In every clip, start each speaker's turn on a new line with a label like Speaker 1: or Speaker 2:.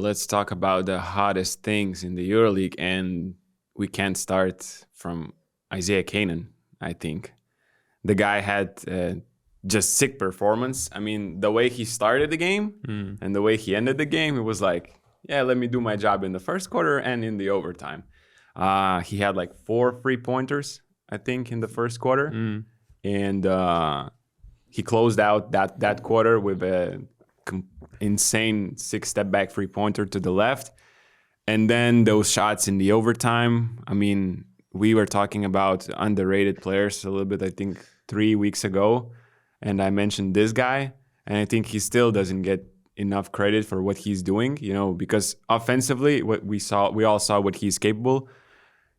Speaker 1: let's talk about the hottest things in the EuroLeague, and we can't start from Isaiah Canaan, I think. The guy had just sick performance. I mean, the way he started the game and the way he ended the game, it was like, yeah, let me do my job in the first quarter and in the overtime. He had like 4 3-pointers, I think, in the first quarter. And he closed out that quarter with a insane 6-step back 3-pointer to the left. And then those shots in the overtime. I mean, we were talking about underrated players a little bit, I think, 3 weeks ago. And I mentioned this guy. And I think he still doesn't get enough credit for what he's doing, because offensively, what we all saw what he's capable.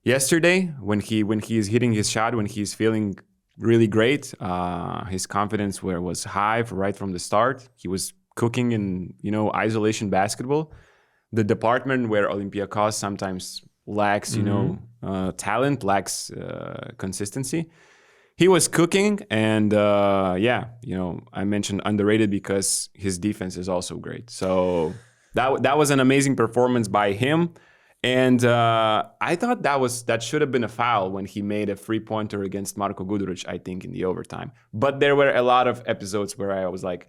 Speaker 1: Yesterday, when he's hitting his shot, when he's feeling really great, his confidence was high right from the start. He was cooking in, isolation basketball. The department where Olympiacos sometimes lacks, talent, lacks consistency. He was cooking, and I mentioned underrated because his defense is also great. So that was an amazing performance by him. And I thought that should have been a foul when he made a 3-pointer against Marko Guduric, I think, in the overtime. But there were a lot of episodes where I was like,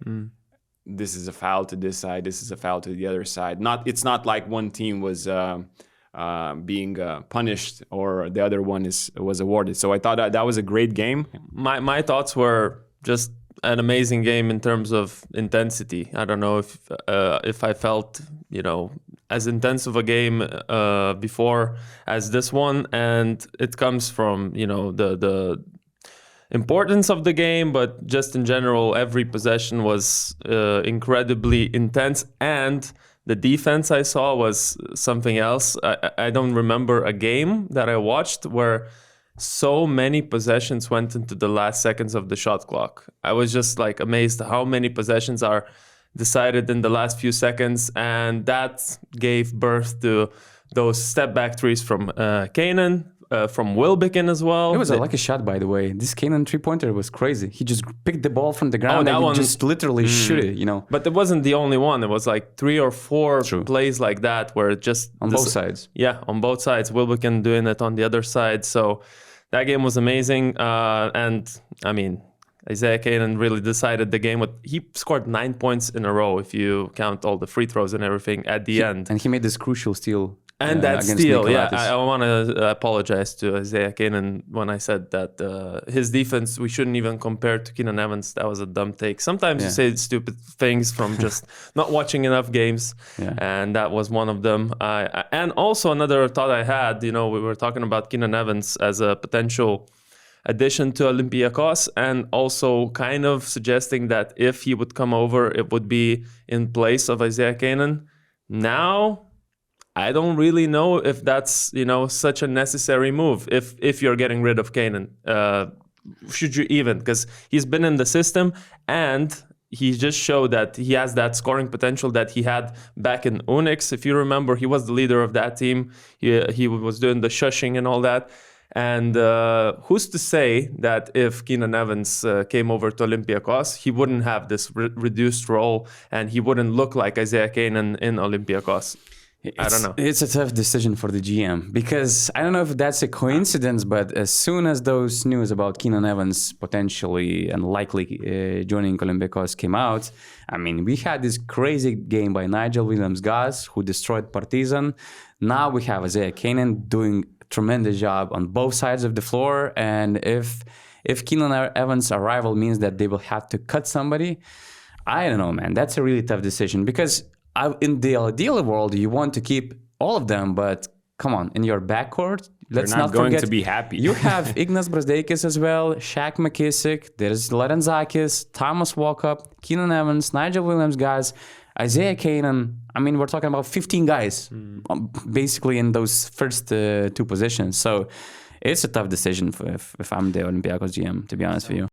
Speaker 1: this is a foul to this side, this is a foul to the other side. It's not like one team was being punished or the other one was awarded. So I thought that was a great game.
Speaker 2: My thoughts were just an amazing game in terms of intensity. I don't know if I felt, as intense of a game before as this one, and it comes from, the importance of the game, but just in general, every possession was incredibly intense, and the defense I saw was something else. I don't remember a game that I watched where so many possessions went into the last seconds of the shot clock. I was just like amazed how many possessions are decided in the last few seconds, and that gave birth to those step back threes from Canaan, from Wilbekin as well.
Speaker 3: It was a lucky shot, by the way. This Canaan 3-pointer was crazy. He just picked the ball from the ground and he just literally shoot it, But
Speaker 2: it wasn't the only one. It was like 3 or 4 plays like that where it just...
Speaker 3: On both sides.
Speaker 2: Yeah, on both sides. Wilbekin doing it on the other side. So that game was amazing. And I mean, Isaiah Canaan really decided the game. He scored 9 points in a row if you count all the free throws and everything at the end.
Speaker 3: And he made this crucial steal.
Speaker 2: And that steal, I want to apologize to Isaiah Canaan when I said that his defense, we shouldn't even compare to Keenan Evans. That was a dumb take. Sometimes you say stupid things from just not watching enough games, and that was one of them. And also another thought I had, we were talking about Keenan Evans as a potential addition to Olympiacos, and also kind of suggesting that if he would come over, it would be in place of Isaiah Canaan. Now, I don't really know if that's, such a necessary move. If you're getting rid of Canaan, should you even? Because he's been in the system and he just showed that he has that scoring potential that he had back in Unix. If you remember, he was the leader of that team. He was doing the shushing and all that. And who's to say that if Keenan Evans came over to Olympiacos, he wouldn't have this reduced role and he wouldn't look like Isaiah Canaan in Olympiacos? I don't know.
Speaker 3: It's a tough decision for the GM because I don't know if that's a coincidence, but as soon as those news about Keenan Evans potentially and likely joining Olympiacos came out, I mean, we had this crazy game by Nigel Williams-Goss who destroyed Partizan. Now we have Isaiah Canaan doing a tremendous job on both sides of the floor. And if Keenan Evans' arrival means that they will have to cut somebody, I don't know, man. That's a really tough decision because in the ideal world, you want to keep all of them, but come on, in your backcourt, let's not
Speaker 1: going
Speaker 3: forget,
Speaker 1: to be happy.
Speaker 3: You have Ignas Brazdeikis as well, Shaq McKissick, there's Larenzakis, Thomas Walkup, Keenan Evans, Nigel Williams-Goss, Isaiah Canaan. I mean, we're talking about 15 guys, basically in those first 2 positions. So it's a tough decision if I'm the Olympiacos GM, to be honest with you.